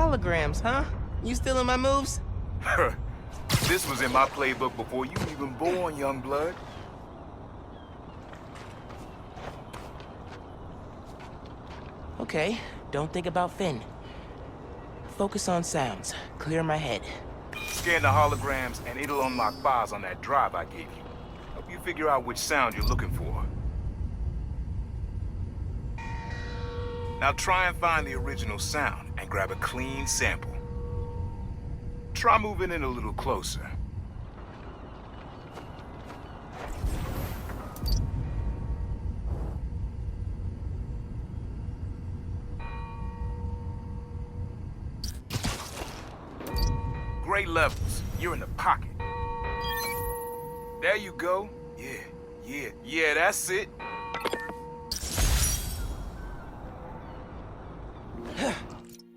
holograms, huh? You stealing my moves? This was in my playbook before you were even born, young blood. Okay, don't think about Finn. Focus on sounds. Clear my head. Scan the holograms and it'll unlock files on that drive I gave you. Help you figure out which sound you're looking for. Now try and find the original sound and grab a clean sample. Try moving in a little closer. Great levels. You're in the pocket. There you go. Yeah, that's it.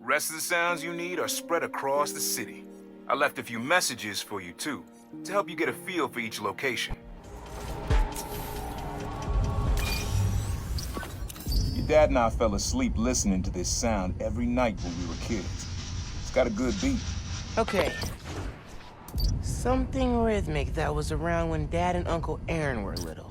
Rest of the sounds you need are spread across the city. I left a few messages for you too, to help you get a feel for each location. Your dad and I fell asleep listening to this sound every night when we were kids. It's got a good beat. Okay. Something rhythmic that was around when Dad and Uncle Aaron were little.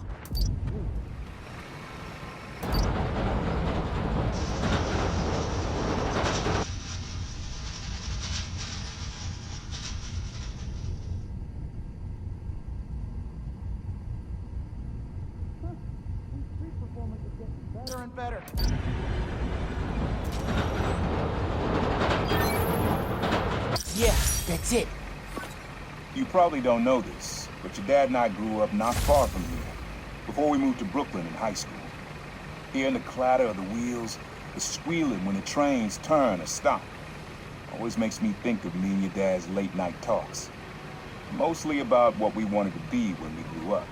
Better and better. Yeah, that's it. You probably don't know this, but your dad and I grew up not far from here, before we moved to Brooklyn in high school. Hearing the clatter of the wheels, the squealing when the trains turn or stop, always makes me think of me and your dad's late night talks. Mostly about what we wanted to be when we grew up.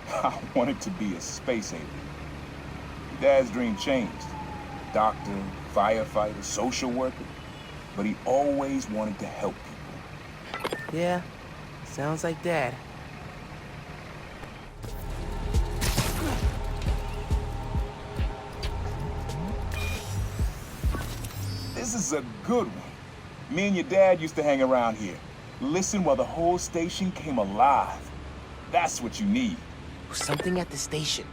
I wanted to be a space alien. Your dad's dream changed. Doctor, firefighter, social worker. But he always wanted to help people. Yeah, sounds like Dad. This is a good one. Me and your dad used to hang around here. Listen while the whole station came alive. That's what you need. Something at the station.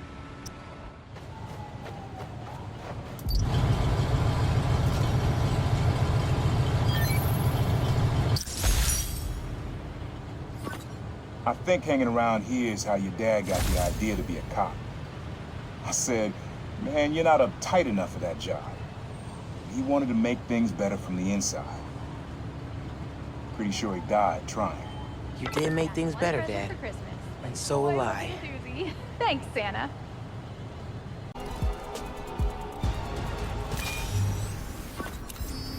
I think hanging around here is how your dad got the idea to be a cop. I said, man, you're not uptight enough for that job. He wanted to make things better from the inside. Pretty sure he died trying. You did make things better, Dad. For Christmas. And so will I. Susie. Thanks, Santa.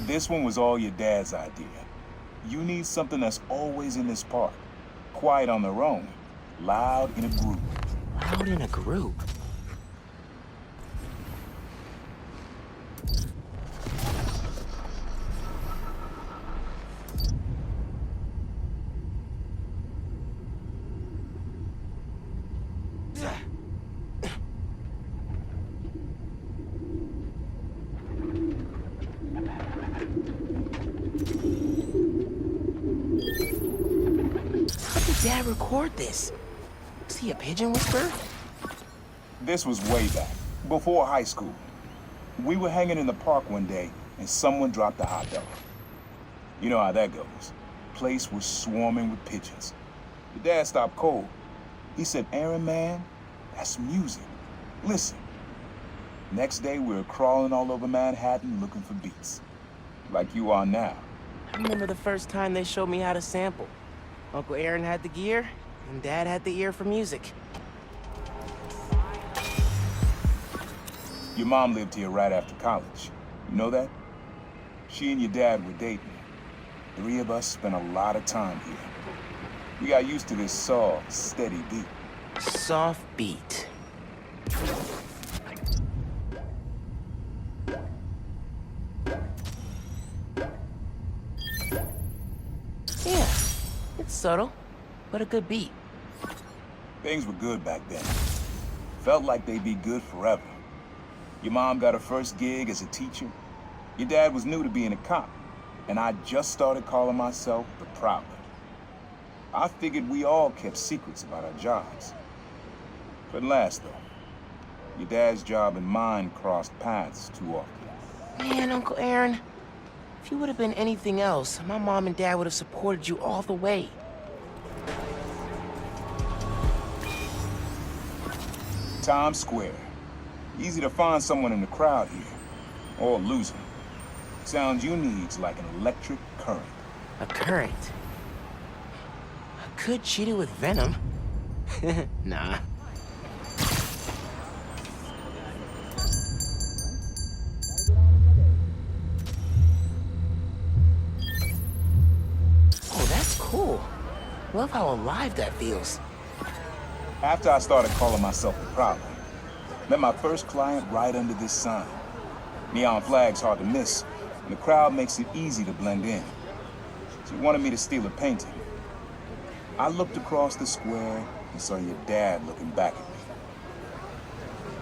This one was all your dad's idea. You need something that's always in this park. Quiet on their own. Loud in a group. Loud in a group? Dad record this? Was he a pigeon whisperer? This was way back, before high school. We were hanging in the park one day, and someone dropped a hot dog. You know how that goes. Place was swarming with pigeons. Your dad stopped cold. He said, Aaron, man, that's music. Listen. Next day, we were crawling all over Manhattan looking for beats. Like you are now. I remember the first time they showed me how to sample. Uncle Aaron had the gear, and Dad had the ear for music. Your mom lived here right after college. You know that? She and your dad were dating. 3 of us spent a lot of time here. We got used to this soft, steady beat. Soft beat. Yeah, it's subtle, but a good beat. Things were good back then. Felt like they'd be good forever. Your mom got her first gig as a teacher. Your dad was new to being a cop. and I just started calling myself the Prowler. I figured we all kept secrets about our jobs. Couldn't last, though. Your dad's job and mine crossed paths too often. Man, Uncle Aaron, if you would have been anything else, my mom and dad would have supported you all the way. Times Square. Easy to find someone in the crowd here, or lose them. Sounds you need's like an electric current. A current? I could cheat it with venom. Nah. Oh, that's cool. Love how alive that feels. After I started calling myself the Prowler, met my first client right under this sign. Neon flag's hard to miss, and the crowd makes it easy to blend in. She wanted me to steal a painting. I looked across the square and saw your dad looking back at me.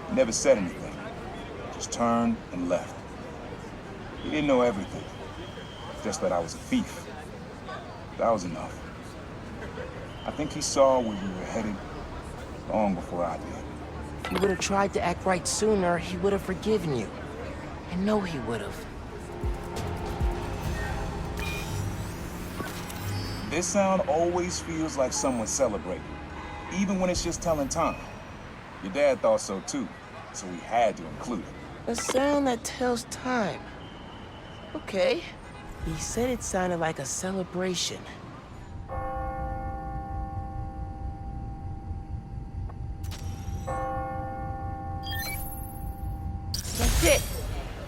He never said anything, just turned and left. He didn't know everything, just that I was a thief. That was enough. I think he saw where we were headed long before I did. If you would have tried to act right sooner, he would have forgiven you. I know he would have. This sound always feels like someone's celebrating, even when it's just telling time. Your dad thought so too, so we had to include it. A sound that tells time. Okay. He said it sounded like a celebration. That's it.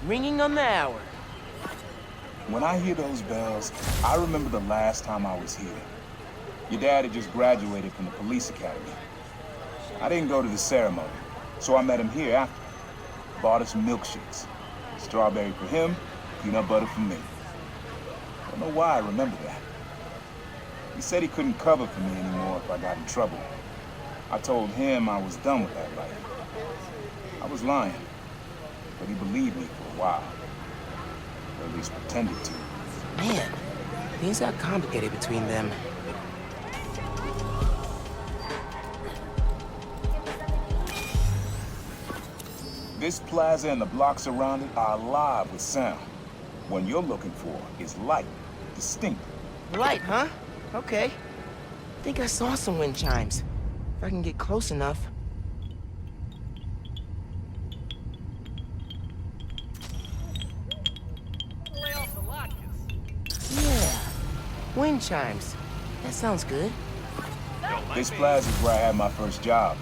Ringing on the hour. When I hear those bells, I remember the last time I was here. Your dad had just graduated from the police academy. I didn't go to the ceremony, so I met him here after. Bought us some milkshakes. Strawberry for him, peanut butter for me. Don't know why I remember that. He said he couldn't cover for me anymore if I got in trouble. I told him I was done with that life. I was lying, but he believed me for a while. Or at least pretended to. Man, things got complicated between them. This plaza and the blocks around it are alive with sound. What you're looking for is light, distinct. Light, huh? Okay. Think I saw some wind chimes. If I can get close enough. Yeah, wind chimes. That sounds good. This plaza is where I had my first job.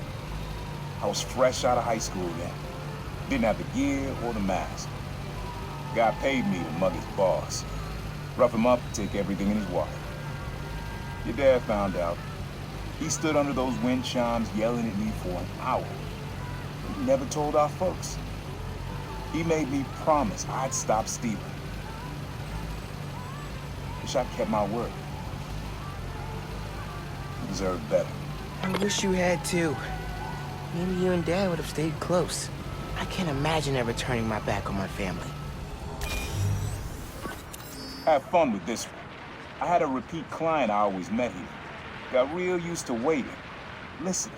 I was fresh out of high school then. Didn't have the gear or the mask. Guy paid me to mug his boss. Rough him up, take everything in his wallet. Your dad found out. He stood under those wind chimes yelling at me for an hour. He never told our folks. He made me promise I'd stop stealing. Wish I'd kept my word. You deserve better. I wish you had too. Maybe you and Dad would have stayed close. I can't imagine ever turning my back on my family. Have fun with this one. I had a repeat client I always met here. Got real used to waiting, listening,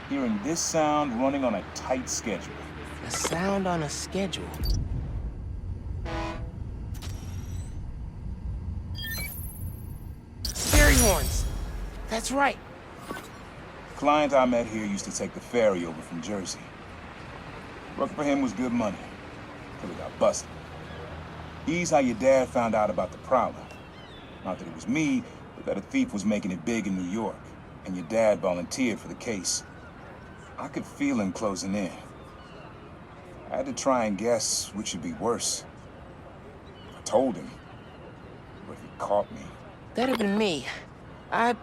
hearing this sound running on a tight schedule. A sound on a schedule. Fairy horns. That's right. Client I met here used to take the ferry over from Jersey. Working for him was good money, till he got busted. He's how your dad found out about the Prowler. Not that it was me, but that a thief was making it big in New York, and your dad volunteered for the case. I could feel him closing in. I had to try and guess which would be worse. I told him, but if he caught me. That'd have been me. I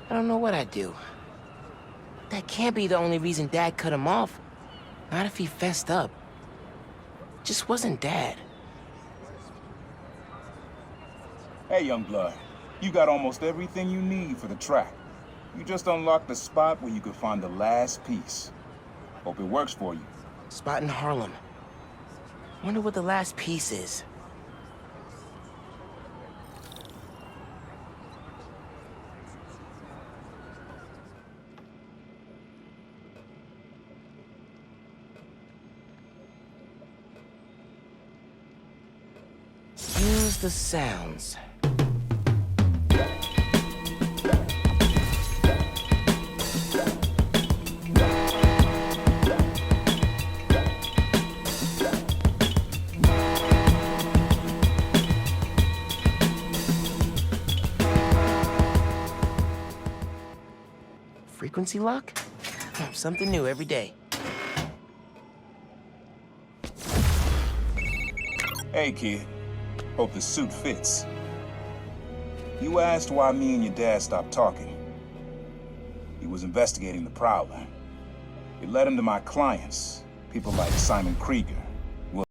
don't know what I'd do. That can't be the only reason Dad cut him off. Not if he fessed up. Just wasn't Dad. Hey, young blood, you got almost everything you need for the track. You just unlocked the spot where you could find the last piece. Hope it works for you. Spot in Harlem. Wonder what the last piece is. Use the sounds. Frequency lock? Something new every day. Hey, kid. Hope the suit fits. You asked why me and your dad stopped talking. He was investigating the Prowler. It led him to my clients, people like Simon Krieger.